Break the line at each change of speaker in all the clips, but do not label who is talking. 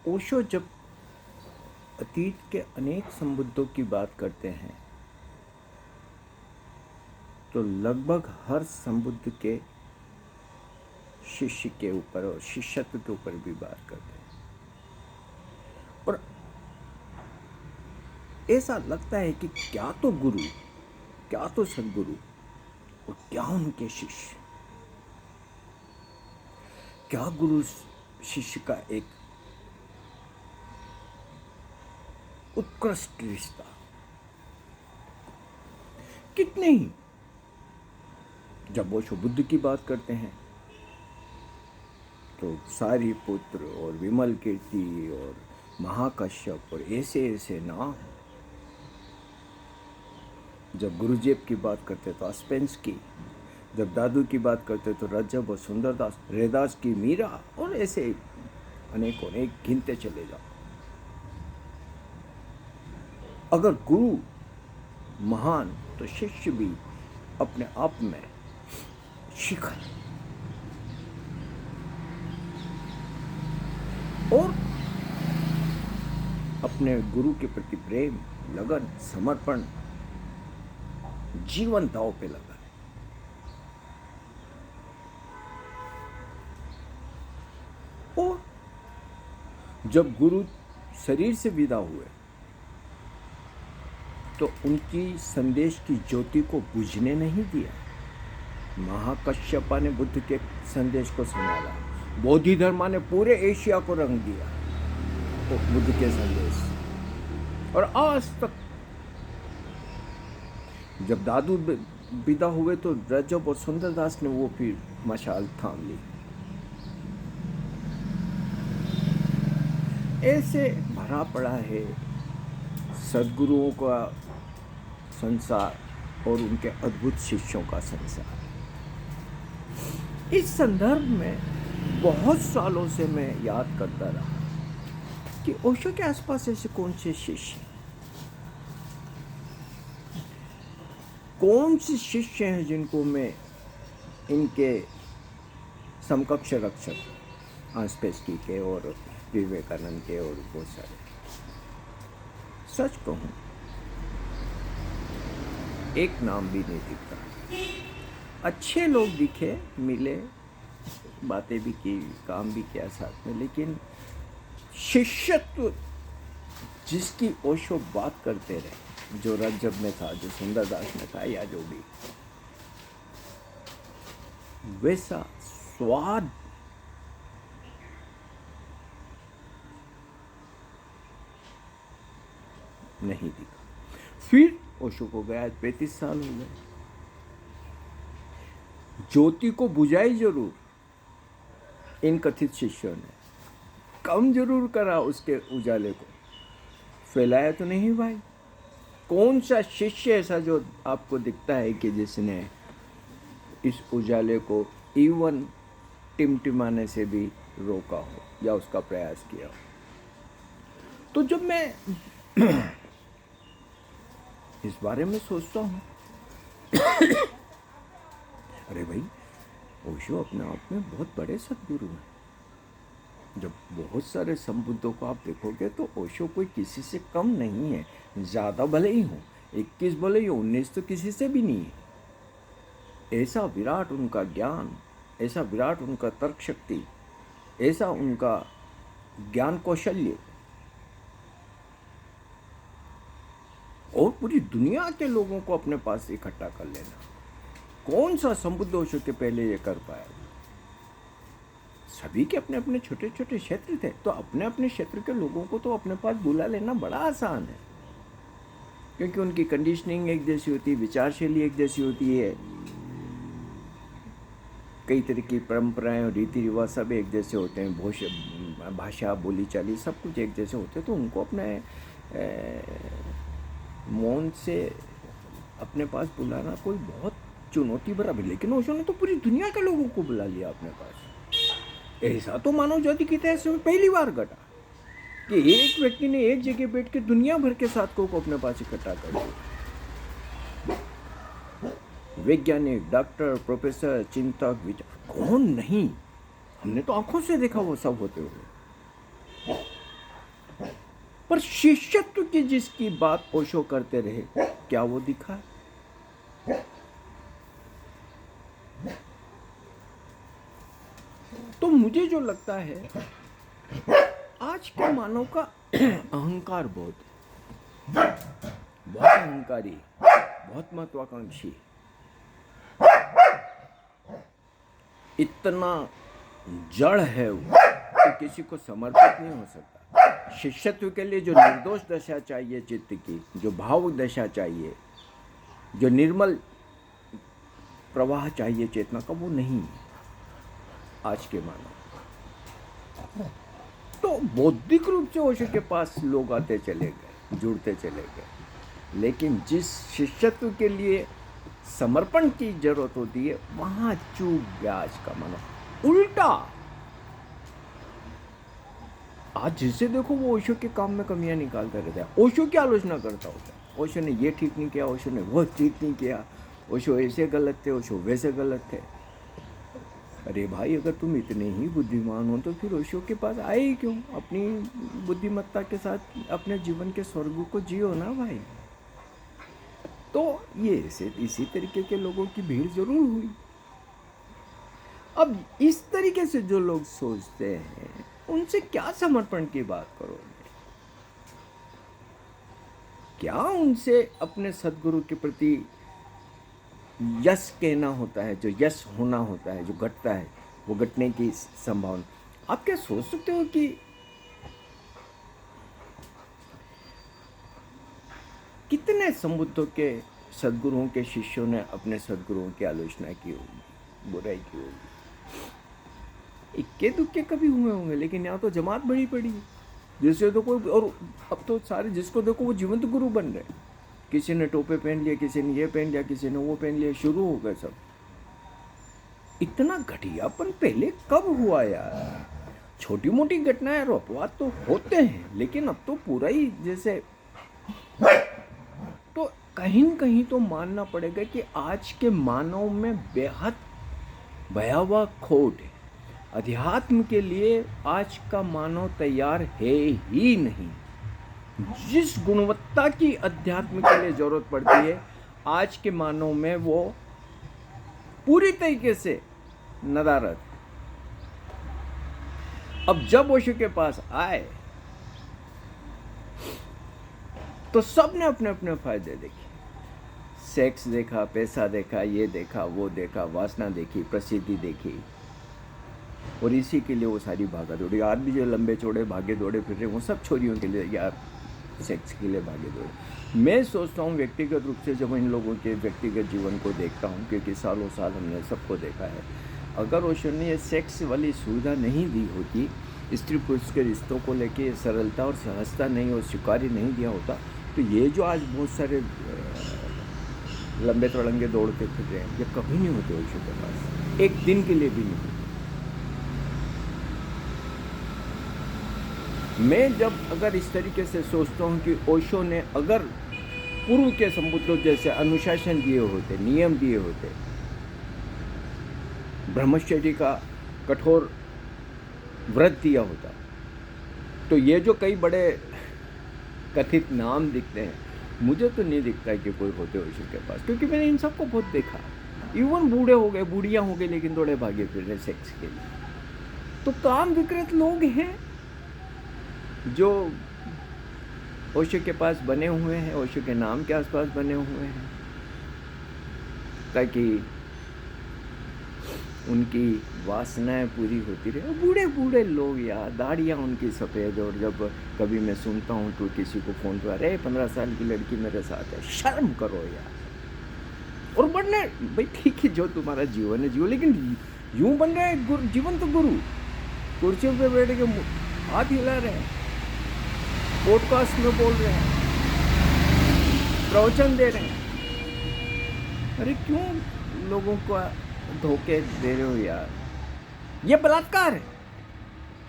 ओशो जब अतीत के अनेक संबुद्धों की बात करते हैं तो लगभग हर संबुद्ध के शिष्य के ऊपर और शिष्यत्व के ऊपर भी बात करते हैं। और ऐसा लगता है कि क्या तो गुरु, क्या तो सदगुरु और क्या उनके शिष्य, क्या गुरु शिष्य का एक उत्कृष्ट रिश्ता। कितने ही जब ओशो बुद्ध की बात करते हैं तो सारिपुत्र और विमल कीर्ति और महाकश्यप और ऐसे ऐसे नाम। जब गुरुजेब की बात करते तो अस्पेंस्की, जब दादू की बात करते तो रजब और सुंदरदास, रेदास की मीरा और ऐसे अनेक अनेक गिनते चले जाओ। अगर गुरु महान तो शिष्य भी अपने आप में शिखर। और अपने गुरु के प्रति प्रेम, लगन, समर्पण जीवन दांव पे लगा है। और जब गुरु शरीर से विदा हुए तो उनकी संदेश की ज्योति को बुझने नहीं दिया। महाकश्यपा ने बुद्ध के संदेश को संभाला, बोधि धर्मा ने पूरे एशिया को रंग दिया तो बुद्ध के संदेश। और आज तक जब दादू विदा हुए तो रजब और सुंदरदास ने वो फिर मशाल थाम ली। ऐसे भरा पड़ा है सद्गुरुओं का संसार और उनके अद्भुत शिष्यों का संसार। इस संदर्भ में बहुत सालों से मैं याद करता रहा कि ओशो के आसपास ऐसे कौन से शिष्य, कौन से शिष्य हैं जिनको मैं इनके समकक्ष रक्षक आस्पेस्की के और विवेकानंद के और बहुत सारे। सच कहूं एक नाम भी नहीं दिखता। अच्छे लोग दिखे, मिले, बातें भी की, काम भी किया साथ में, लेकिन शिष्यत्व जिसकी ओशो बात करते रहे, जो रजब में था, जो सुंदरदास में था, या जो भी, वैसा स्वाद नहीं दिखा। फिर ओशो को गया 35 साल हो गए। ज्योति को बुझाई जरूर इन कथित शिष्यों ने, कम जरूर करा उसके उजाले को, फैलाया तो नहीं भाई। कौन सा शिष्य ऐसा जो आपको दिखता है कि जिसने इस उजाले को इवन टिमटिमाने से भी रोका हो या उसका प्रयास किया हो? तो जब मैं इस बारे में सोचता हूँ अरे भाई, ओशो अपने आप में बहुत बड़े सद्गुरु हैं। जब बहुत सारे संबुद्धों को आप देखोगे तो ओशो कोई किसी से कम नहीं है। ज़्यादा भले ही हो, 21 भले ही 19 तो किसी से भी नहीं है। ऐसा विराट उनका ज्ञान, ऐसा विराट उनका तर्क शक्ति, ऐसा उनका ज्ञान कौशल्य, और पूरी दुनिया के लोगों को अपने पास इकट्ठा कर लेना। कौन सा संबुद्ध ओशो के पहले ये कर पाया? सभी के अपने अपने छोटे छोटे क्षेत्र थे, तो अपने अपने क्षेत्र के लोगों को तो अपने पास बुला लेना बड़ा आसान है, क्योंकि उनकी कंडीशनिंग एक जैसी होती है, विचारशैली एक जैसी होती है, कई तरह की परंपराएं और रीति रिवाज सब एक जैसे होते हैं, भाषा, बोली चाली सब कुछ एक जैसे होते हैं। तो उनको अपने मौन से अपने पास बुलाना कोई बहुत चुनौती भरा भी। लेकिन ओशो ने तो पूरी दुनिया के लोगों को बुला लिया अपने पास। ऐसा तो मानव जाति के इतिहास में पहली बार घटा कि एक व्यक्ति ने एक जगह बैठ के दुनिया भर के साधकों को अपने पास इकट्ठा कर लिया। वैज्ञानिक, डॉक्टर, प्रोफेसर, चिंतक, विचार, कौन नहीं, हमने तो आंखों से देखा वो सब होते हुए। पर शिष्यत्व की जिसकी बात ओशो करते रहे, क्या वो दिखा? तो मुझे जो लगता है, आज के मानव का अहंकार बहुत अहंकारी, बहुत महत्वाकांक्षी, इतना जड़ है वो कि किसी को समर्पित नहीं हो सकता। शिष्यत्व के लिए जो निर्दोष दशा चाहिए चित्त की, जो भावुक दशा चाहिए, जो निर्मल प्रवाह चाहिए चेतना का, वो नहीं है आज के मानव। तो बौद्धिक रूप से ओशो के पास लोग आते चले गए, जुड़ते चले गए, लेकिन जिस शिष्यत्व के लिए समर्पण की जरूरत होती है, वहां चूक गया आज का मानव। उल्टा आज जिसे देखो वो ओशो के काम में कमियां निकालता रहता है, ओशो की आलोचना करता होता है। ओशो ने ये ठीक नहीं किया, ओशो ने वो ठीक नहीं किया, ओशो ऐसे गलत थे, ओशो वैसे गलत थे। अरे भाई, अगर तुम इतने ही बुद्धिमान हो तो फिर ओशो के पास आए ही क्यों? अपनी बुद्धिमत्ता के साथ अपने जीवन के स्वर्ग को जियो ना भाई। तो ये इसी तरीके के लोगों की भीड़ जरूर हुई। अब इस तरीके से जो लोग सोचते हैं, उनसे क्या समर्पण की बात करोगे? क्या उनसे अपने सद्गुरु के प्रति यश कहना होता है? जो यश होना होता है, जो घटता है, वो घटने की संभावना। आप क्या सोच सकते हो कि कितने समुद्रों के सद्गुरुओं के शिष्यों ने अपने सद्गुरुओं की आलोचना की होगी, बुराई की होगी? इक्के दुक्के कभी हुए होंगे, लेकिन यहाँ तो जमात बड़ी पड़ी, जिससे तो कोई, और अब तो सारे जिसको देखो वो जीवंत गुरु बन रहे। किसी ने टोपे पहन लिया, किसी ने ये पहन लिया, किसी ने वो पहन लिया, शुरू हो गए सब। इतना घटियापन पहले कब हुआ यार? छोटी मोटी घटनाएं और अपवाद तो होते हैं, लेकिन अब तो पूरा ही जैसे, तो कहीं न कहीं तो मानना पड़ेगा कि आज के मानव में बेहद भयावह खोट है। अध्यात्म के लिए आज का मानव तैयार है ही नहीं। जिस गुणवत्ता की अध्यात्म के लिए जरूरत पड़ती है, आज के मानव में वो पूरी तरीके से नदारत। अब जब ओशो के पास आए तो सबने अपने अपने फायदे देखे। सेक्स देखा, पैसा देखा, ये देखा, वो देखा, वासना देखी, प्रसिद्धि देखी, और इसी के लिए वो सारी भागा दौड़ी। आज भी जो लंबे चौड़े भागे दौड़े फिर रहे, वो सब छोरियों के लिए यार, सेक्स के लिए भागे दौड़े। मैं सोचता हूँ व्यक्तिगत रूप से, जब इन लोगों के व्यक्तिगत जीवन को देखता हूँ, क्योंकि सालों साल हमने सबको देखा है, अगर ओशो ने ये सेक्स वाली सुविधा नहीं दी होती, स्त्री पुरुष के रिश्तों को लेके सरलता और सहजता नहीं और स्वीकार्य नहीं दिया होता, तो ये जो आज बहुत सारे लंबे तड़ंगे दौड़ते फिर रहे हैं, ये कभी नहीं होते ओशो के पास, एक दिन के लिए भी नहीं। मैं जब अगर इस तरीके से सोचता हूँ कि ओशो ने अगर पूर्व के संबुद्धों जैसे अनुशासन दिए होते, नियम दिए होते, ब्रह्मचर्य का कठोर व्रत दिया होता, तो ये जो कई बड़े कथित नाम दिखते हैं, मुझे तो नहीं दिखता कि कोई होते ओशो के पास, क्योंकि मैंने इन सबको बहुत देखा। इवन बूढ़े हो गए, बूढ़ियाँ हो गई, लेकिन दौड़े भागे फिर रहे सेक्स के लिए। तो काम विकृत लोग हैं जो ओशो के पास बने हुए हैं, ओशो के नाम के आसपास बने हुए हैं, ताकि उनकी वासनाएं पूरी होती रहे। बूढ़े बूढ़े लोग यार, दाढ़ियाँ उनकी सफ़ेद, और जब कभी मैं सुनता हूँ तो किसी को फ़ोन पर, अरे 15 साल की लड़की मेरे साथ है, शर्म करो यार। और बनने भाई ठीक है, जो तुम्हारा जीवन है जियो, लेकिन यूं बन रहे हैं जीवन तो गुरु, कुर्सियों पे बैठ के हाथ हिला रहे हैं, पॉडकास्ट में बोल रहे हैं, प्रवचन दे रहे हैं। अरे क्यों लोगों को धोखे दे रहे हो यार? ये बलात्कार है,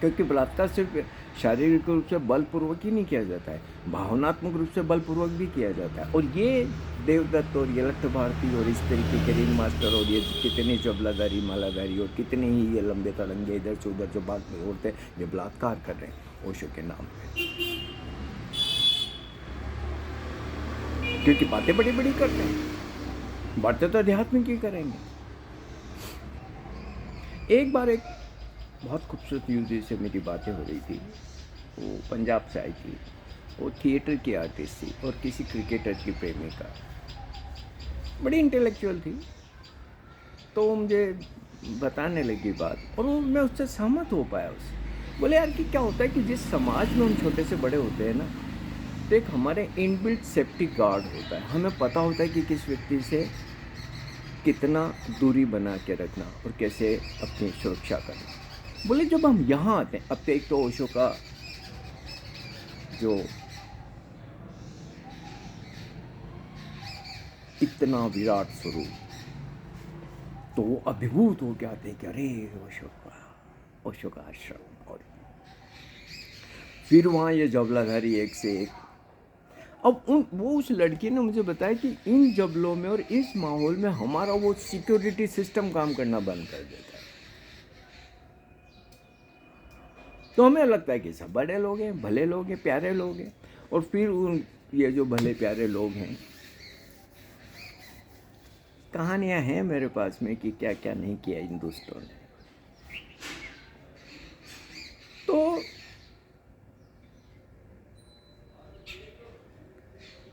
क्योंकि बलात्कार सिर्फ शारीरिक रूप से बलपूर्वक ही नहीं किया जाता है, भावनात्मक रूप से बलपूर्वक भी किया जाता है। और ये देवदत्त और ये लट्ठ भारती और इस तरीके के रिंग मास्टर और ये कितने चबलाधारी मालाधारी और कितने ही ये लंबे तड़ंगे इधर से उधर जो भाग में उड़ते, ये बलात्कार कर रहे हैं ओशो के नाम पे। क्योंकि बातें बड़ी बड़ी करते हैं, बातें तो अध्यात्म की करेंगे। एक बार एक बहुत खूबसूरत युवती से मेरी बातें हो रही थी, वो पंजाब से आई थी, वो थिएटर की आर्टिस्ट थी और किसी क्रिकेटर की प्रेमिका, बड़ी इंटेलेक्चुअल थी। तो वो मुझे बताने लगी बात, और वो मैं उससे सहमत हो पाया। उससे बोले, यार कि क्या होता है कि जिस समाज में हम छोटे से बड़े होते हैं ना, तो एक हमारे इनबिल्ट सेफ्टी गार्ड होता है। हमें पता होता है कि किस व्यक्ति से कितना दूरी बना के रखना और कैसे अपनी सुरक्षा करना। बोले जब हम यहाँ आते हैं, अब तो एक तो ओशो का जो इतना विराट स्वरूप, तो वो अभिभूत हो के आते हैं कि अरे ओशो का आश्रम। और फिर वहाँ ये जबलाधारी एक से एक। अब उस लड़की ने मुझे बताया कि इन जबलों में और इस माहौल में हमारा वो सिक्योरिटी सिस्टम काम करना बंद कर देता है। तो हमें लगता है कि सब बड़े लोग हैं, भले लोग हैं, प्यारे लोग हैं। और फिर ये जो भले प्यारे लोग हैं, कहानियां हैं मेरे पास में कि क्या क्या नहीं किया इन दोस्तों ने। तो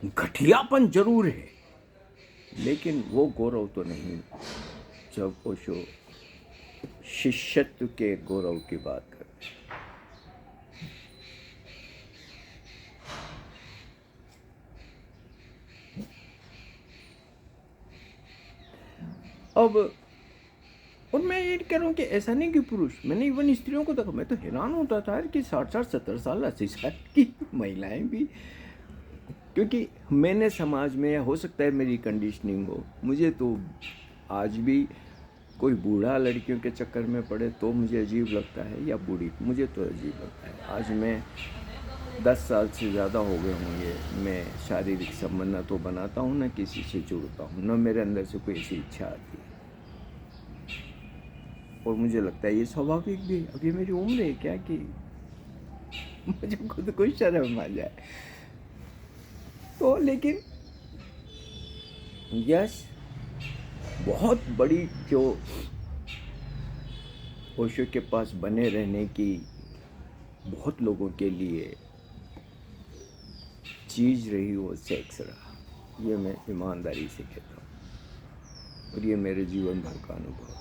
घटियापन जरूर है, लेकिन वो गौरव तो नहीं जब ओशो शिष्यत्व के गौरव की बात करते हैं। अब और मैं ये कह रहा हूँ कि ऐसा नहीं कि पुरुष, मैंने इवन स्त्रियों को देखा, मैं तो हैरान होता था यार कि 60 70 साल 80 साल की महिलाएं भी, क्योंकि मैंने समाज में, हो सकता है मेरी कंडीशनिंग हो, मुझे तो आज भी कोई बूढ़ा लड़कियों के चक्कर में पड़े तो मुझे अजीब लगता है, या बूढ़ी, मुझे तो अजीब लगता है। आज मैं 10 साल से ज़्यादा हो गए होंगे, मैं शारीरिक संबंध न तो बनाता हूँ, न किसी से जुड़ता हूँ, न मेरे अंदर से कोई ऐसी इच्छा आती है। और मुझे लगता है ये स्वाभाविक भी। अभी मेरी उम्र है क्या कि मुझे खुद को शर्म आ जाए। तो लेकिन यस, बहुत बड़ी जो ओशो के पास बने रहने की बहुत लोगों के लिए चीज़ रही, वो सेक्स रहा। ये मैं ईमानदारी से कहता हूँ, और ये मेरे जीवन भर का अनुभव।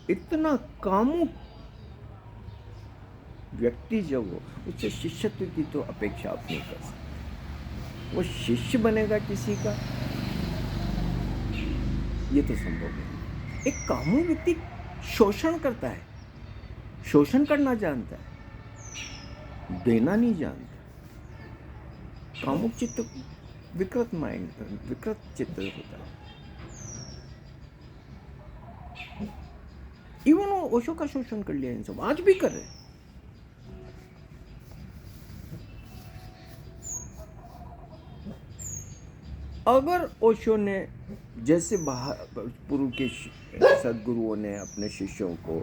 इतना कामुक व्यक्ति जब हो, उससे शिष्यत्व की तो अपेक्षा आप नहीं कर सकते। वो शिष्य बनेगा किसी का, ये तो संभव नहीं। एक कामुक व्यक्ति शोषण करता है, शोषण करना जानता है, देना नहीं जानता। कामुक चित्त विकृत माइंड, विकृत चित्त होता है। इवन वो ओशो का शोषण कर लिया, इन सब आज भी कर रहे हैं। अगर ओशो ने, जैसे पूर्व के सदगुरुओं ने अपने शिष्यों को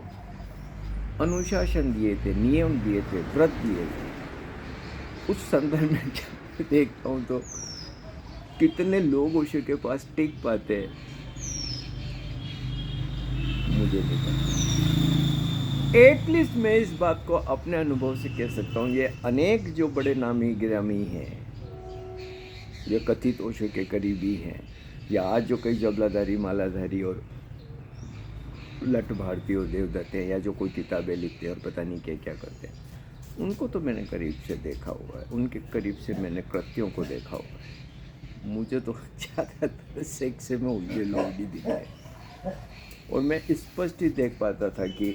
अनुशासन दिए थे, नियम दिए थे, व्रत दिए थे, उस संदर्भ में जब देखता हूँ तो कितने लोग ओशो के पास टिक पाते हैं, मुझे नहीं पता। एटलीस्ट मैं इस बात को अपने अनुभव से कह सकता हूँ, ये अनेक जो बड़े नामी गिरामी हैं, जो कथित ओशो के करीबी हैं, या आज जो कई जबलाधारी, मालाधारी और लट भारती और देवदत्त हैं, या जो कोई किताबें लिखते हैं और पता नहीं क्या क्या करते हैं, उनको तो मैंने करीब से देखा हुआ है, उनके करीब से मैंने कृत्यों को देखा हुआ है। मुझे तो ज़्यादातर सेक्स में उल्टे लोग ही दिखाए, और मैं स्पष्ट ही देख पाता था कि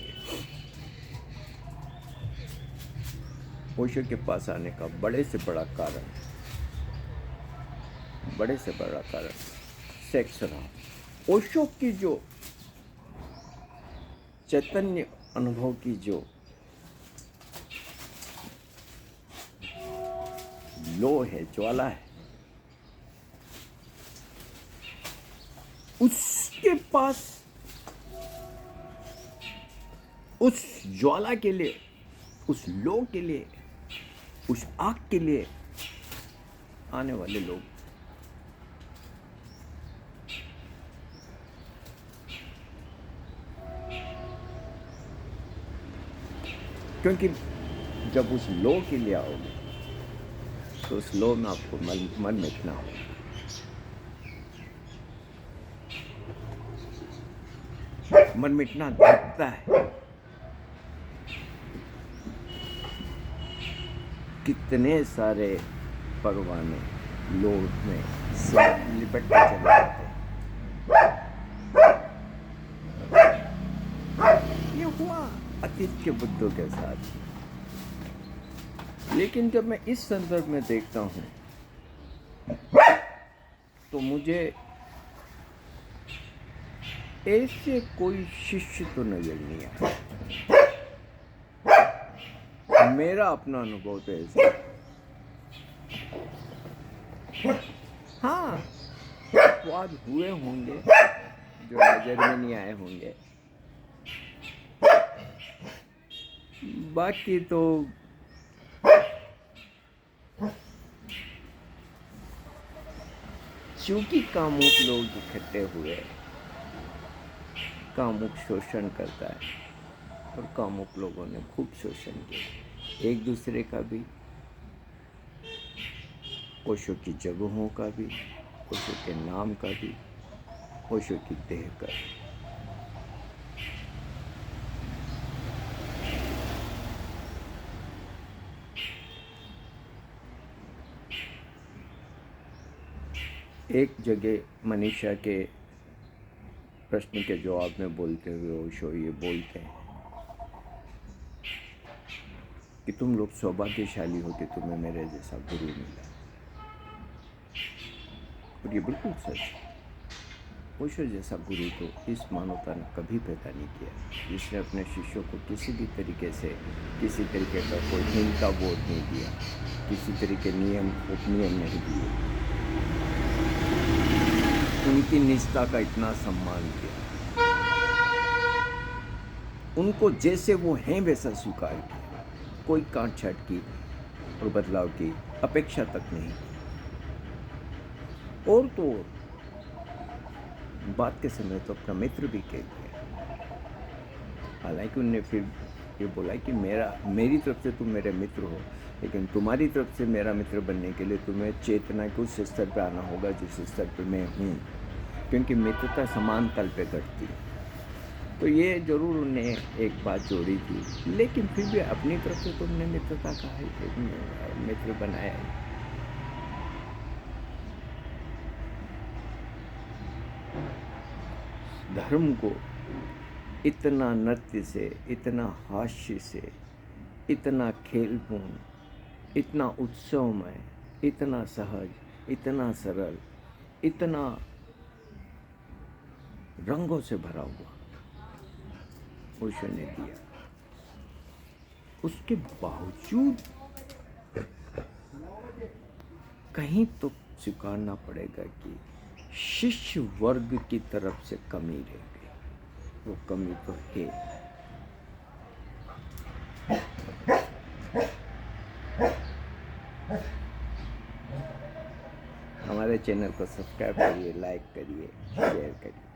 ओशो के पास आने का बड़े से बड़ा कारण सेक्स रहा। ओशो की जो चैतन्य अनुभव की जो लो है, ज्वाला है, उसके पास उस ज्वाला के लिए, उस लो के लिए, उस आग के लिए आने वाले लोग क्योंकि जब उस लो के लिए आओगे तो उस लो में आपको मन मिटना होगा। मन मिटना घटता है। कितने सारे परवाने लोड में से लिपटते चले जाते हैं। ये हुआ अतीत के बुद्धों के साथ। लेकिन जब मैं इस संदर्भ में देखता हूं तो मुझे ऐसे कोई शिष्य तो नजर नहीं आया। मेरा अपना अनुभव तो ऐसा। हाँ, अपवाद हुए होंगे जो नजर में नहीं आए होंगे, बाकी तो चूंकि कामुक लोग इकट्ठे हुए, कामुक शोषण करता है और कामुक लोगों ने खूब शोषण किया, एक दूसरे का भी, ओशो की जगहों का भी, ओशो के नाम का भी, ओशो की देह का भी। एक जगह मनीषा के प्रश्न के जवाब में बोलते हुए ओशो ये बोलते हैं कि तुम लोग सौभाग्यशाली हो कि तुम्हें मेरे जैसा गुरु मिला। और ये बिल्कुल सच है। ओशो जैसा गुरु तो इस मानवता ने कभी पैदा नहीं किया, जिसने अपने शिष्यों को किसी भी तरीके से किसी तरीके का कोई हीनता बोध नहीं दिया, किसी तरीके नियम उपनियम नहीं दिए, उनकी निष्ठा का इतना सम्मान किया, उनको जैसे वो हैं वैसा स्वीकार किया, कोई काटछाट की और बदलाव की अपेक्षा तक नहीं। और तो और बात के समय तो अपना मित्र भी कह दिया। हालांकि उनने फिर ये बोला कि मेरी तरफ से तुम मेरे मित्र हो, लेकिन तुम्हारी तरफ से मेरा मित्र बनने के लिए तुम्हें चेतना के उस स्तर पर आना होगा जिस स्तर पर मैं हूँ, क्योंकि मित्रता समान तल पे घटती है। तो ये जरूर उन्हें एक बात जोड़ी थी, लेकिन फिर भी अपनी तरफ से तुमने मित्रता का मित्र बनाया। धर्म को इतना नृत्य से, इतना हास्य से, इतना खेलपूर्ण, इतना उत्सवमय, इतना सहज, इतना सरल, इतना रंगों से भरा हुआ ओशो ने दिया। उसके बावजूद कहीं तो स्वीकारना पड़ेगा कि शिष्य वर्ग की तरफ से कमी रह गई। वो कमी तो है। हमारे चैनल को सब्सक्राइब करिए, लाइक करिए, शेयर करिए।